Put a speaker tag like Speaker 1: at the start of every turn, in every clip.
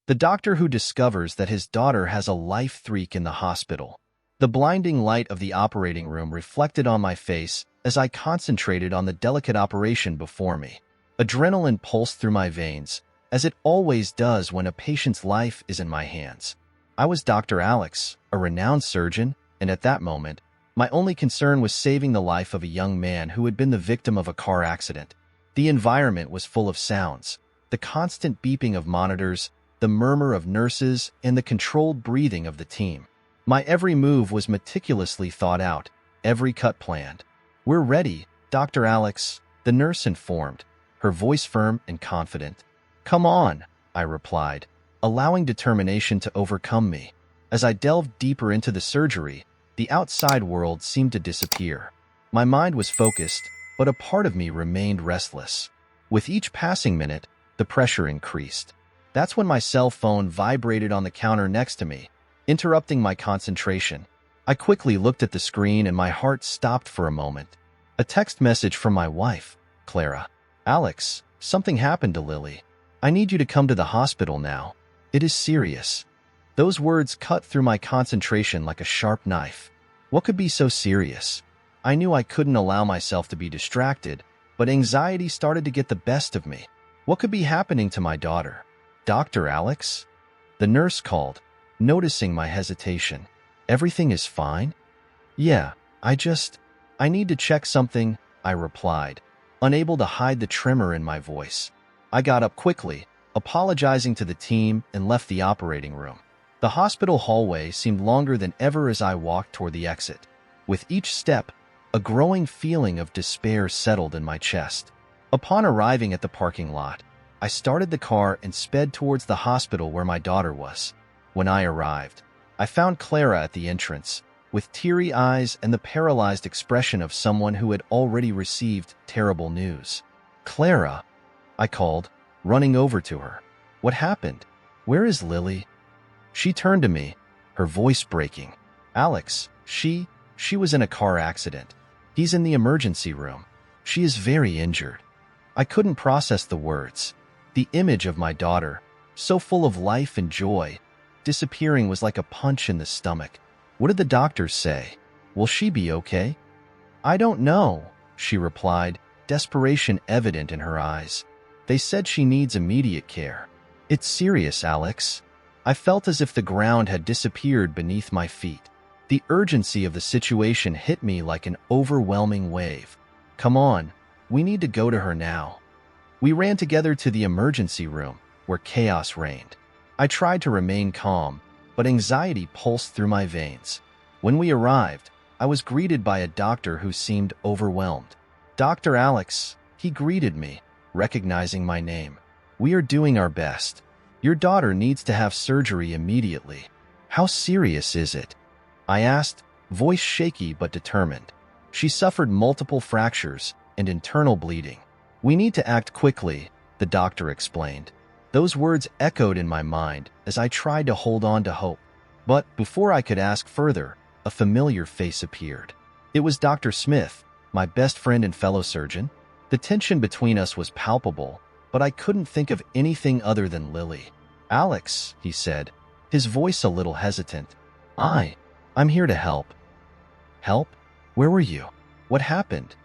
Speaker 1: The doctor who discovers that his daughter has a life-threak in the hospital. The blinding light of the operating room reflected on my face as I concentrated on the delicate operation before me. Adrenaline pulsed through my veins, as it always does when a patient's life is in my hands. I was Dr. Alex, a renowned surgeon, and at that moment, my only concern was saving the life of a young man who had been the victim of a car accident. The environment was full of sounds, the constant beeping of monitors, the murmur of nurses, and the controlled breathing of the team. My every move was meticulously thought out, every cut planned. "We're ready, Dr. Alex," the nurse informed, her voice firm and confident. "Come on," I replied, allowing determination to overcome me. As I delved deeper into the surgery, the outside world seemed to disappear. My mind was focused, but a part of me remained restless. With each passing minute, the pressure increased. That's when my cell phone vibrated on the counter next to me, interrupting my concentration. I quickly looked at the screen and my heart stopped for a moment. A text message from my wife, Clara. "Alex, something happened to Lily. I need you to come to the hospital now. It is serious." Those words cut through my concentration like a sharp knife. What could be so serious? I knew I couldn't allow myself to be distracted, but anxiety started to get the best of me. What could be happening to my daughter? "Dr. Alex?" The nurse called, noticing my hesitation. "Everything is fine?" "Yeah, I need to check something," I replied, unable to hide the tremor in my voice. I got up quickly, apologizing to the team, and left the operating room. The hospital hallway seemed longer than ever as I walked toward the exit. With each step, a growing feeling of despair settled in my chest. Upon arriving at the parking lot, I started the car and sped towards the hospital where my daughter was. When I arrived, I found Clara at the entrance, with teary eyes and the paralyzed expression of someone who had already received terrible news. "Clara," I called, running over to her. "What happened? Where is Lily?" She turned to me, her voice breaking. "Alex, she was in a car accident. He's in the emergency room. She is very injured." I couldn't process the words. The image of my daughter, so full of life and joy, disappearing was like a punch in the stomach. "What did the doctors say? Will she be okay?" "I don't know," she replied, desperation evident in her eyes. "They said she needs immediate care." "It's serious, Alex." I felt as if the ground had disappeared beneath my feet. The urgency of the situation hit me like an overwhelming wave. "Come on, we need to go to her now." We ran together to the emergency room, where chaos reigned. I tried to remain calm, but anxiety pulsed through my veins. When we arrived, I was greeted by a doctor who seemed overwhelmed. "Dr. Alex," he greeted me, recognizing my name. "We are doing our best. Your daughter needs to have surgery immediately." "How serious is it?" I asked, voice shaky but determined. "She suffered multiple fractures and internal bleeding. We need to act quickly," the doctor explained. Those words echoed in my mind as I tried to hold on to hope. But before I could ask further, a familiar face appeared. It was Dr. Smith, my best friend and fellow surgeon. The tension between us was palpable, but I couldn't think of anything other than Lily. "Alex," he said, his voice a little hesitant. I'm here to help." "Help? Where were you? What happened?"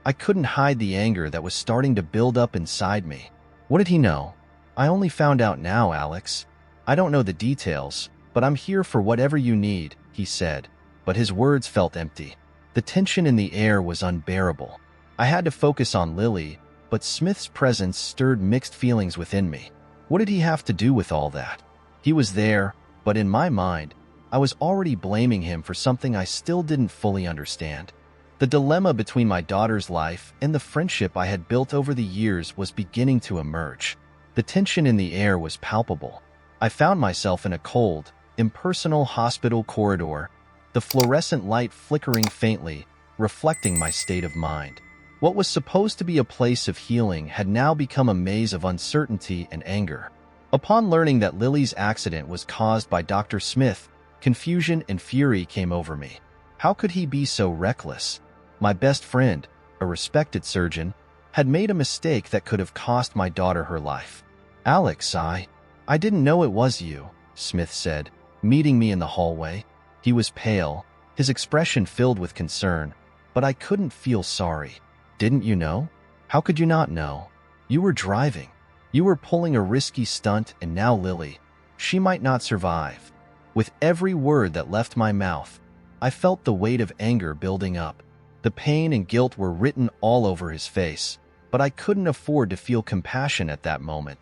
Speaker 1: I couldn't hide the anger that was starting to build up inside me. What did he know? "I only found out now, Alex. I don't know the details, but I'm here for whatever you need," he said, but his words felt empty. The tension in the air was unbearable. I had to focus on Lily, but Smith's presence stirred mixed feelings within me. What did he have to do with all that? He was there, but in my mind, I was already blaming him for something I still didn't fully understand. The dilemma between my daughter's life and the friendship I had built over the years was beginning to emerge. The tension in the air was palpable. I found myself in a cold, impersonal hospital corridor, the fluorescent light flickering faintly, reflecting my state of mind. What was supposed to be a place of healing had now become a maze of uncertainty and anger. Upon learning that Lily's accident was caused by Dr. Smith, confusion and fury came over me. How could he be so reckless? My best friend, a respected surgeon, had made a mistake that could have cost my daughter her life. "Alex, I I didn't know it was you, Smith said, meeting me in the hallway. He was pale, his expression filled with concern, but I couldn't feel sorry. Didn't you know? How could you not know? You were driving. You were pulling a risky stunt, and now Lily, she might not survive. With every word that left my mouth, I felt the weight of anger building up. The pain and guilt were written all over his face, but I couldn't afford to feel compassion at that moment.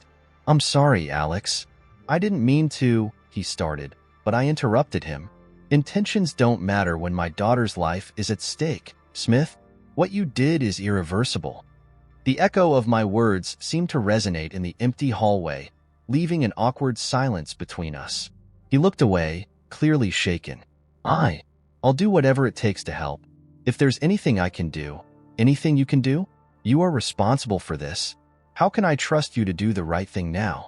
Speaker 1: I'm sorry, Alex. I didn't mean to, he started, but I interrupted him. Intentions don't matter when my daughter's life is at stake, Smith. What you did is irreversible. The echo of my words seemed to resonate in the empty hallway, leaving an awkward silence between us. He looked away, clearly shaken. I'll do whatever it takes to help. If there's anything I can do, anything you can do, you are responsible for this. How can I trust you to do the right thing now?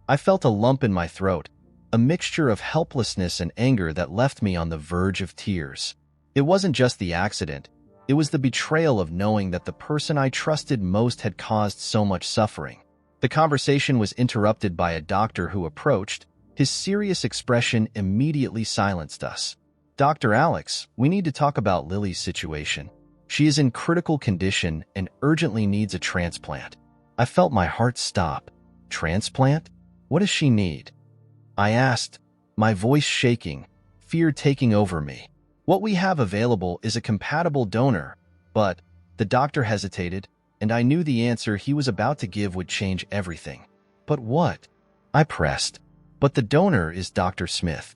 Speaker 1: I felt a lump in my throat, a mixture of helplessness and anger that left me on the verge of tears. It wasn't just the accident. It was the betrayal of knowing that the person I trusted most had caused so much suffering. The conversation was interrupted by a doctor who approached. His serious expression immediately silenced us. Dr. Alex, we need to talk about Lily's situation. She is in critical condition and urgently needs a transplant. I felt my heart stop. Transplant? What does she need? I asked, my voice shaking, fear taking over me. What we have available is a compatible donor, but the doctor hesitated, and I knew the answer he was about to give would change everything. But what? I pressed. But the donor is Dr. Smith.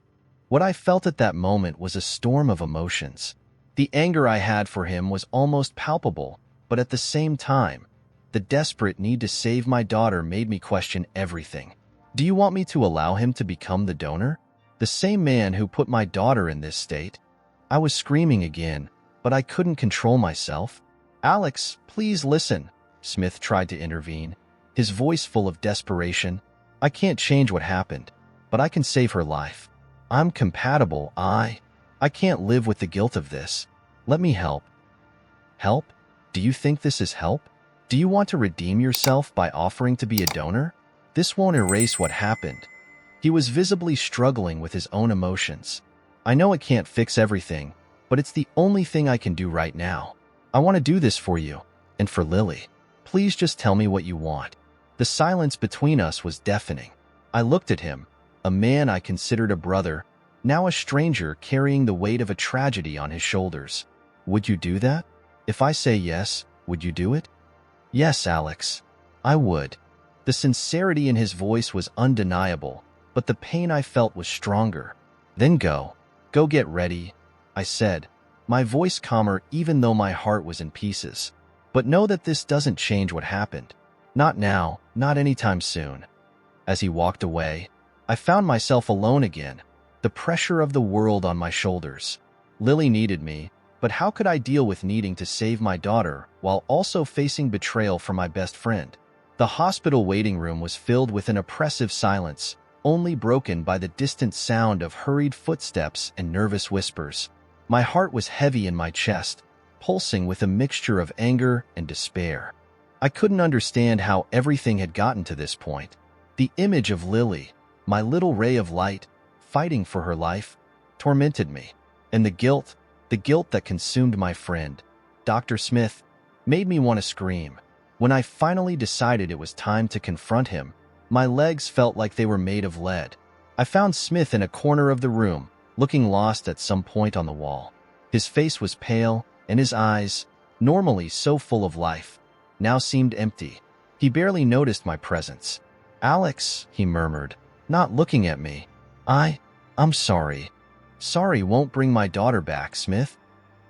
Speaker 1: What I felt at that moment was a storm of emotions. The anger I had for him was almost palpable, but at the same time, the desperate need to save my daughter made me question everything. Do you want me to allow him to become the donor? The same man who put my daughter in this state? I was screaming again, but I couldn't control myself. Alex, please listen. Smith tried to intervene, his voice full of desperation. I can't change what happened, but I can save her life. I'm compatible. I can't live with the guilt of this. Let me help. Help? Do you think this is help? Do you want to redeem yourself by offering to be a donor? This won't erase what happened. He was visibly struggling with his own emotions. I know it can't fix everything, but it's the only thing I can do right now. I want to do this for you, and for Lily. Please just tell me what you want. The silence between us was deafening. I looked at him, a man I considered a brother, now a stranger carrying the weight of a tragedy on his shoulders. Would you do that? If I say yes, would you do it? Yes, Alex. I would. The sincerity in his voice was undeniable, but the pain I felt was stronger. Then go get ready, I said, my voice calmer even though my heart was in pieces. But know that this doesn't change what happened. Not now, not anytime soon. As he walked away, I found myself alone again, the pressure of the world on my shoulders. Lily needed me, but how could I deal with needing to save my daughter while also facing betrayal from my best friend? The hospital waiting room was filled with an oppressive silence, only broken by the distant sound of hurried footsteps and nervous whispers. My heart was heavy in my chest, pulsing with a mixture of anger and despair. I couldn't understand how everything had gotten to this point. The image of Lily, my little ray of light, fighting for her life, tormented me. And the guilt that consumed my friend, Dr. Smith, made me want to scream. When I finally decided it was time to confront him, my legs felt like they were made of lead. I found Smith in a corner of the room, looking lost at some point on the wall. His face was pale, and his eyes, normally so full of life, now seemed empty. He barely noticed my presence. Alex, he murmured, not looking at me. I'm sorry. Sorry won't bring my daughter back, Smith.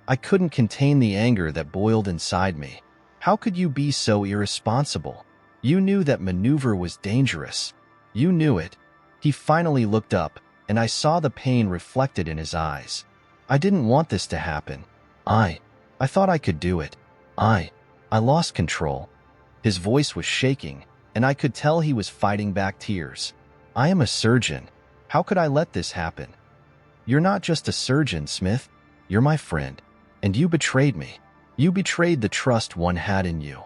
Speaker 1: I couldn't contain the anger that boiled inside me. How could you be so irresponsible? You knew that maneuver was dangerous. You knew it. He finally looked up, and I saw the pain reflected in his eyes. I didn't want this to happen. I thought I could do it. I lost control. His voice was shaking, and I could tell he was fighting back tears. I am a surgeon. How could I let this happen? You're not just a surgeon, Smith. You're my friend. And you betrayed me. You betrayed the trust one had in you.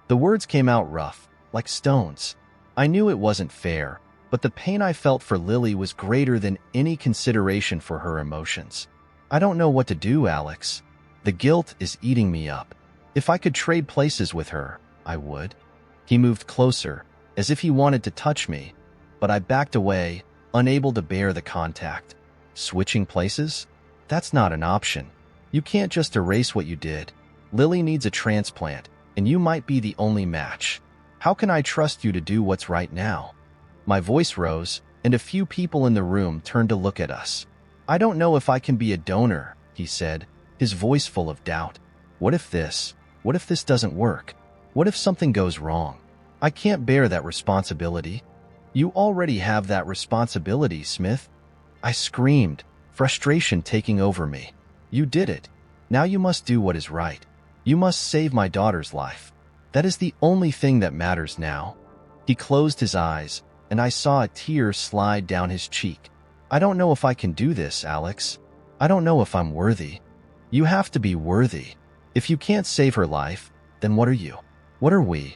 Speaker 1: The words came out rough, like stones. I knew it wasn't fair, but the pain I felt for Lily was greater than any consideration for her emotions. I don't know what to do, Alex. The guilt is eating me up. If I could trade places with her, I would. He moved closer, as if he wanted to touch me, but I backed away, unable to bear the contact. Switching places? That's not an option. You can't just erase what you did. Lily needs a transplant, and you might be the only match. How can I trust you to do what's right now? My voice rose, and a few people in the room turned to look at us. I don't know if I can be a donor, he said, his voice full of doubt. What if this doesn't work? What if something goes wrong? I can't bear that responsibility. You already have that responsibility, Smith. I screamed, frustration taking over me. You did it. Now you must do what is right. You must save my daughter's life. That is the only thing that matters now. He closed his eyes, and I saw a tear slide down his cheek. I don't know if I can do this, Alex. I don't know if I'm worthy. You have to be worthy. If you can't save her life, then what are you? What are we?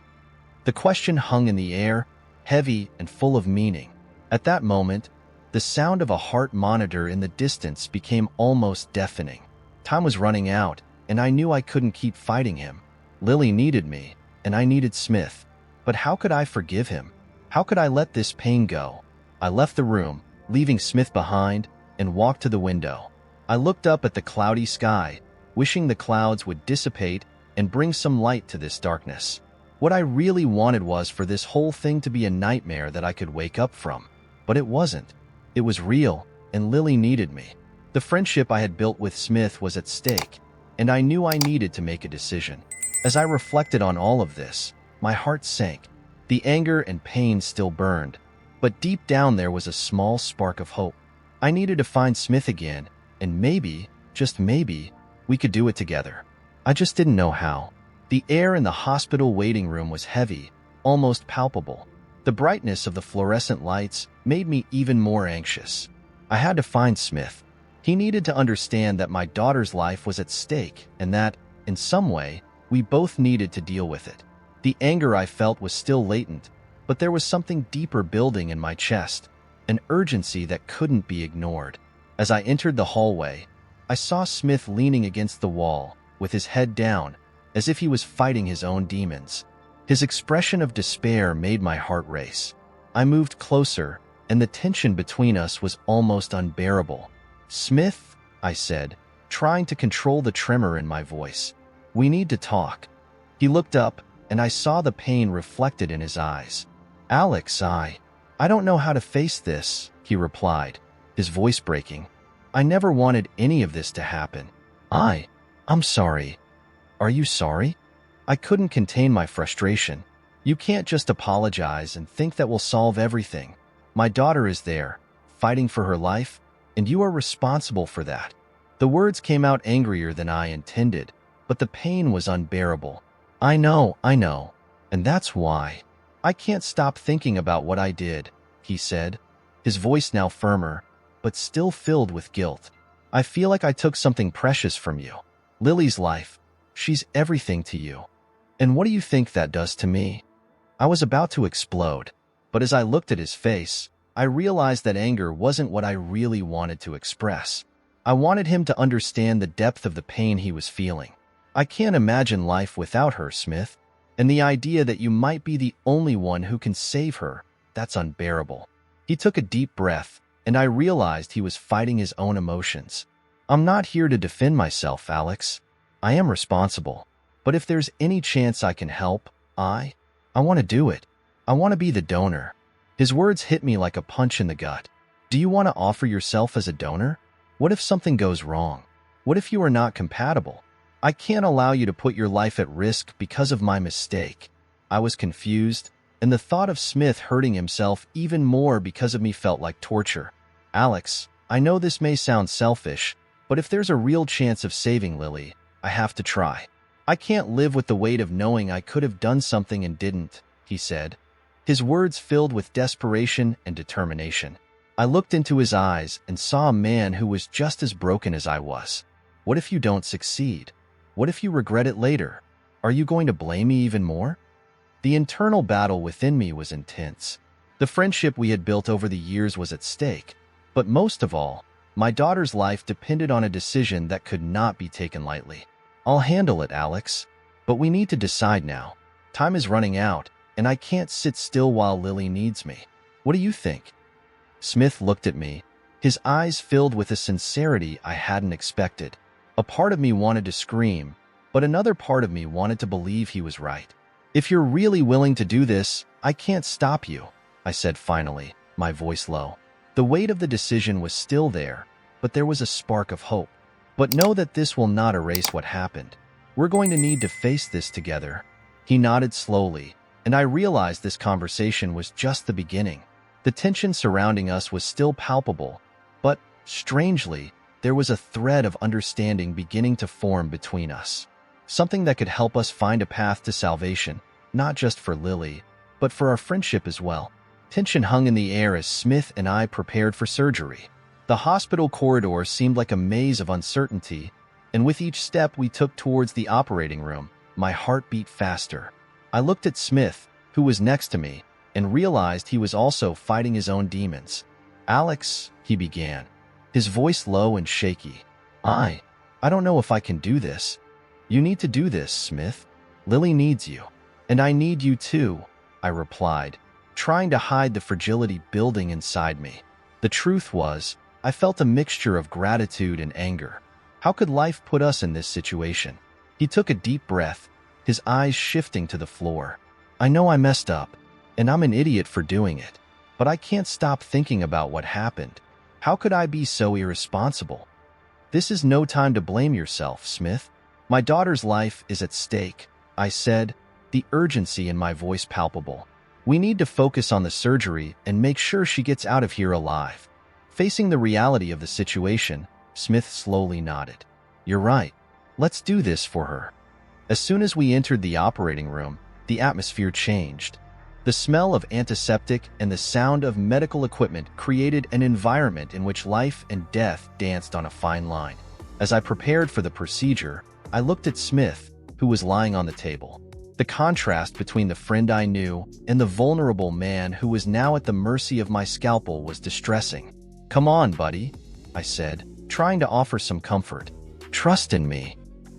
Speaker 1: The question hung in the air, heavy and full of meaning. At that moment, the sound of a heart monitor in the distance became almost deafening. Time was running out, and I knew I couldn't keep fighting him. Lily needed me, and I needed Smith. But how could I forgive him? How could I let this pain go? I left the room, leaving Smith behind, and walked to the window. I looked up at the cloudy sky, wishing the clouds would dissipate and bring some light to this darkness. What I really wanted was for this whole thing to be a nightmare that I could wake up from. But it wasn't. It was real, and Lily needed me. The friendship I had built with Smith was at stake, and I knew I needed to make a decision. As I reflected on all of this, my heart sank. The anger and pain still burned, but deep down there was a small spark of hope. I needed to find Smith again, and maybe, just maybe, we could do it together. I just didn't know how. The air in the hospital waiting room was heavy, almost palpable. The brightness of the fluorescent lights made me even more anxious. I had to find Smith. He needed to understand that my daughter's life was at stake and that, in some way, we both needed to deal with it. The anger I felt was still latent, but there was something deeper building in my chest, an urgency that couldn't be ignored. As I entered the hallway, I saw Smith leaning against the wall, with his head down, as if he was fighting his own demons. His expression of despair made my heart race. I moved closer, and the tension between us was almost unbearable. "Smith," I said, trying to control the tremor in my voice. "We need to talk." He looked up, and I saw the pain reflected in his eyes. "Alex, I don't know how to face this," he replied, his voice breaking. "I never wanted any of this to happen. I'm sorry." "Are you sorry?" I couldn't contain my frustration. "You can't just apologize and think that will solve everything. My daughter is there, fighting for her life, and you are responsible for that." The words came out angrier than I intended, but the pain was unbearable. I know, and that's why. I can't stop thinking about what I did," he said, his voice now firmer, but still filled with guilt. "I feel like I took something precious from you. Lily's life, she's everything to you. And what do you think that does to me?" I was about to explode, but as I looked at his face, I realized that anger wasn't what I really wanted to express. I wanted him to understand the depth of the pain he was feeling. "I can't imagine life without her, Smith. And the idea that you might be the only one who can save her, that's unbearable." He took a deep breath, and I realized he was fighting his own emotions. "I'm not here to defend myself, Alex. I am responsible. But if there's any chance I can help, I want to do it. I want to be the donor." His words hit me like a punch in the gut. "Do you want to offer yourself as a donor? What if something goes wrong? What if you are not compatible? I can't allow you to put your life at risk because of my mistake." I was confused, and the thought of Smith hurting himself even more because of me felt like torture. "Alex, I know this may sound selfish, but if there's a real chance of saving Lily, I have to try. I can't live with the weight of knowing I could have done something and didn't," he said, his words filled with desperation and determination. I looked into his eyes and saw a man who was just as broken as I was. "What if you don't succeed? What if you regret it later? Are you going to blame me even more?" The internal battle within me was intense. The friendship we had built over the years was at stake, but most of all, my daughter's life depended on a decision that could not be taken lightly. "I'll handle it, Alex, but we need to decide now. Time is running out, and I can't sit still while Lily needs me. What do you think?" Smith looked at me, his eyes filled with a sincerity I hadn't expected. A part of me wanted to scream, but another part of me wanted to believe he was right. "If you're really willing to do this, I can't stop you," I said finally, my voice low. The weight of the decision was still there, but there was a spark of hope. "But know that this will not erase what happened. We're going to need to face this together." He nodded slowly, and I realized this conversation was just the beginning. The tension surrounding us was still palpable, but, strangely, there was a thread of understanding beginning to form between us. Something that could help us find a path to salvation, not just for Lily, but for our friendship as well. Tension hung in the air as Smith and I prepared for surgery. The hospital corridor seemed like a maze of uncertainty, and with each step we took towards the operating room, my heart beat faster. I looked at Smith, who was next to me, and realized he was also fighting his own demons. "Alex," he began, his voice low and shaky. I don't know if I can do this." "You need to do this, Smith. Lily needs you. And I need you too," I replied, trying to hide the fragility building inside me. The truth was, I felt a mixture of gratitude and anger. How could life put us in this situation? He took a deep breath, his eyes shifting to the floor. "I know I messed up, and I'm an idiot for doing it, but I can't stop thinking about what happened. How could I be so irresponsible?" "This is no time to blame yourself, Smith. My daughter's life is at stake," I said, the urgency in my voice palpable. "We need to focus on the surgery and make sure she gets out of here alive." Facing the reality of the situation, Smith slowly nodded. "You're right. Let's do this for her." As soon as we entered the operating room, the atmosphere changed. The smell of antiseptic and the sound of medical equipment created an environment in which life and death danced on a fine line. As I prepared for the procedure, I looked at Smith, who was lying on the table. The contrast between the friend I knew and the vulnerable man who was now at the mercy of my scalpel was distressing. "Come on, buddy," I said, trying to offer some comfort. "Trust in me."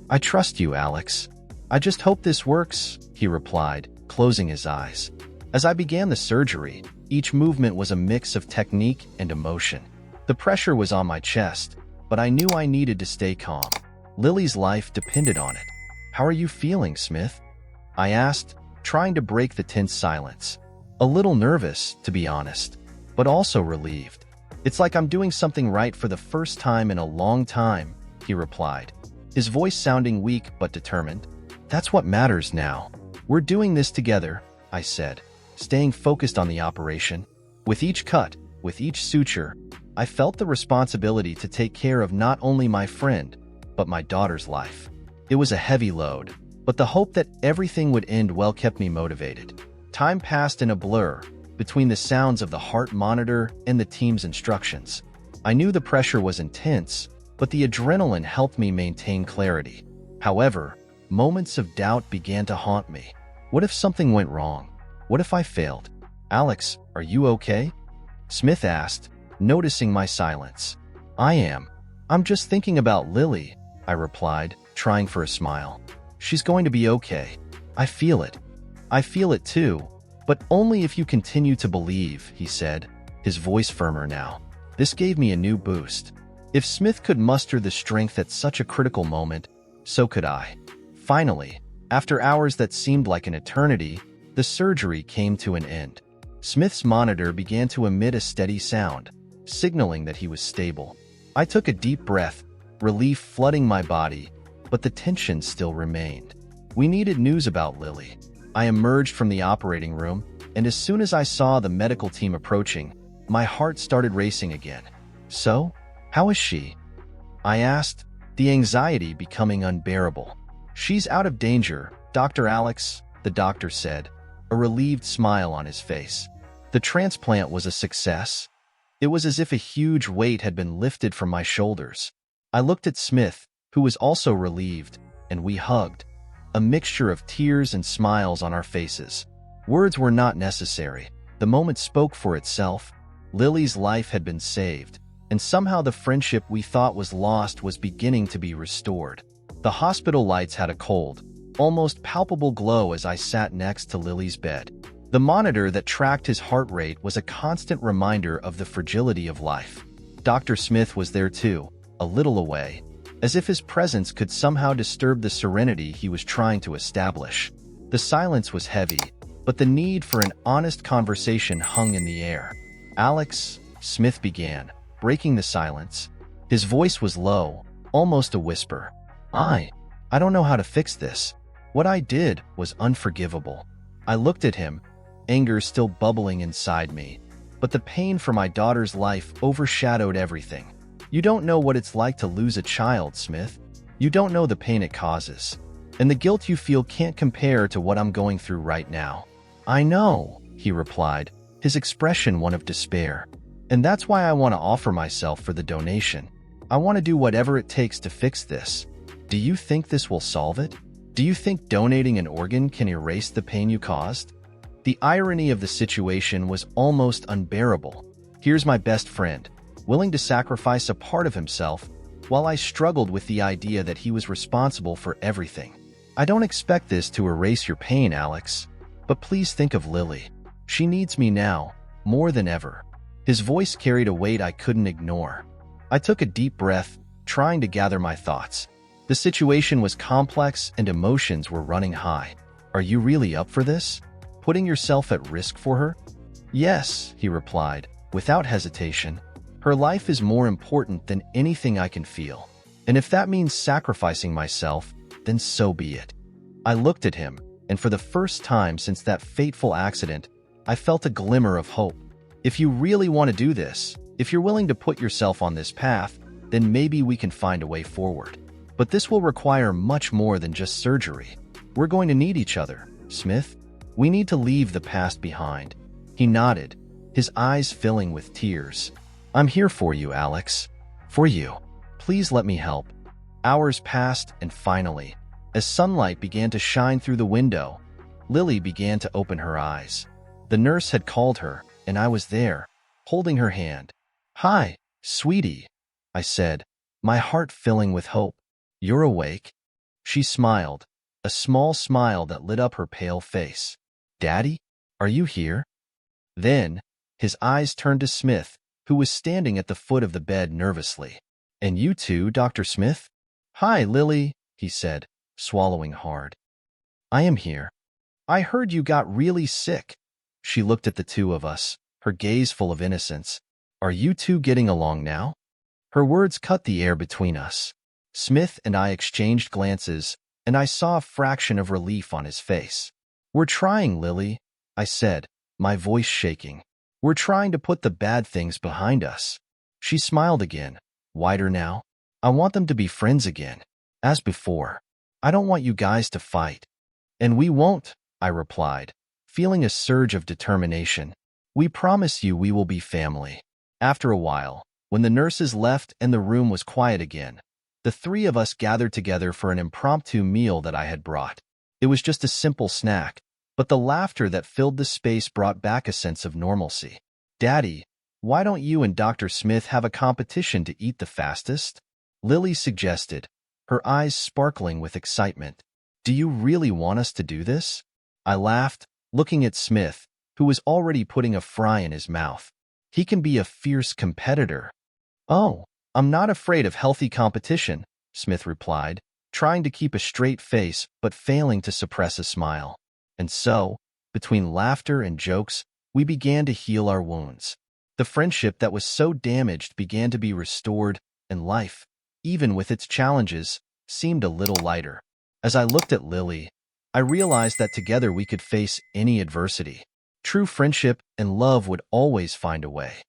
Speaker 1: "I trust you, Alex. I just hope this works," he replied, closing his eyes. As I began the surgery, each movement was a mix of technique and emotion. The pressure was on my chest, but I knew I needed to stay calm. Lily's life depended on it. "How are you feeling, Smith?" I asked, trying to break the tense silence. "A little nervous, to be honest, but also relieved. It's like I'm doing something right for the first time in a long time," he replied, his voice sounding weak but determined. "That's what matters now. We're doing this together," I said, staying focused on the operation. With each cut, with each suture, I felt the responsibility to take care of not only my friend, but my daughter's life. It was a heavy load, but the hope that everything would end well kept me motivated. Time passed in a blur, between the sounds of the heart monitor and the team's instructions. I knew the pressure was intense, but the adrenaline helped me maintain clarity. However, moments of doubt began to haunt me. What if something went wrong? What if I failed? "Alex, are you okay?" Smith asked, noticing my silence. "I am. I'm just thinking about Lily," I replied, trying for a smile. "She's going to be okay. I feel it." "I feel it too, but only if you continue to believe," he said, his voice firmer now. This gave me a new boost. If Smith could muster the strength at such a critical moment, so could I. Finally, after hours that seemed like an eternity, the surgery came to an end. Smith's monitor began to emit a steady sound, signaling that he was stable. I took a deep breath, relief flooding my body, but the tension still remained. We needed news about Lily. I emerged from the operating room, and as soon as I saw the medical team approaching, my heart started racing again. "So, how is she?" I asked, the anxiety becoming unbearable. "She's out of danger, Dr. Alex," the doctor said, a relieved smile on his face. The transplant was a success. It was as if a huge weight had been lifted from my shoulders. I looked at Smith, who was also relieved, and we hugged, a mixture of tears and smiles on our faces. Words were not necessary. The moment spoke for itself. Lily's life had been saved, and somehow the friendship we thought was lost was beginning to be restored. The hospital lights had a cold, almost palpable glow as I sat next to Lily's bed. The monitor that tracked his heart rate was a constant reminder of the fragility of life. Dr. Smith was there too, a little away, as if his presence could somehow disturb the serenity he was trying to establish. The silence was heavy, but the need for an honest conversation hung in the air. "Alex," Smith began, breaking the silence. His voice was low, almost a whisper. I don't know how to fix this. What I did was unforgivable." I looked at him, anger still bubbling inside me, but the pain for my daughter's life overshadowed everything. "You don't know what it's like to lose a child, Smith. You don't know the pain it causes. And the guilt you feel can't compare to what I'm going through right now." "I know," he replied, his expression one of despair. "And that's why I want to offer myself for the donation. I want to do whatever it takes to fix this. Do you think this will solve it? Do you think donating an organ can erase the pain you caused?" The irony of the situation was almost unbearable. Here's my best friend, willing to sacrifice a part of himself, while I struggled with the idea that he was responsible for everything. "I don't expect this to erase your pain, Alex. But please think of Lily. She needs me now, more than ever." His voice carried a weight I couldn't ignore. I took a deep breath, trying to gather my thoughts. The situation was complex and emotions were running high. "Are you really up for this? Putting yourself at risk for her?" "Yes," he replied, without hesitation. "Her life is more important than anything I can feel. And if that means sacrificing myself, then so be it." I looked at him, and for the first time since that fateful accident, I felt a glimmer of hope. "If you really want to do this, if you're willing to put yourself on this path, then maybe we can find a way forward. But this will require much more than just surgery. We're going to need each other, Smith. We need to leave the past behind." He nodded, his eyes filling with tears. "I'm here for you, Alex. For you. Please let me help." Hours passed, and finally, as sunlight began to shine through the window, Lily began to open her eyes. The nurse had called her, and I was there, holding her hand. "Hi, sweetie," I said, my heart filling with hope. "You're awake?" She smiled, a small smile that lit up her pale face. "Daddy, are you here?" Then, his eyes turned to Smith, who was standing at the foot of the bed nervously. "And you too, Dr. Smith?" "Hi, Lily," he said, swallowing hard. "I am here. I heard you got really sick." She looked at the two of us, her gaze full of innocence. "Are you two getting along now?" Her words cut the air between us. Smith and I exchanged glances, and I saw a fraction of relief on his face. "We're trying, Lily," I said, my voice shaking. "We're trying to put the bad things behind us." She smiled again, wider now. "I want them to be friends again, as before. I don't want you guys to fight." "And we won't," I replied, feeling a surge of determination. "We promise you we will be family." After a while, when the nurses left and the room was quiet again, the three of us gathered together for an impromptu meal that I had brought. It was just a simple snack, but the laughter that filled the space brought back a sense of normalcy. "Daddy, why don't you and Dr. Smith have a competition to eat the fastest?" Lily suggested, her eyes sparkling with excitement. "Do you really want us to do this?" I laughed, looking at Smith, who was already putting a fry in his mouth. "He can be a fierce competitor." "Oh, I'm not afraid of healthy competition," Smith replied, trying to keep a straight face but failing to suppress a smile. And so, between laughter and jokes, we began to heal our wounds. The friendship that was so damaged began to be restored, and life, even with its challenges, seemed a little lighter. As I looked at Lily, I realized that together we could face any adversity. True friendship and love would always find a way.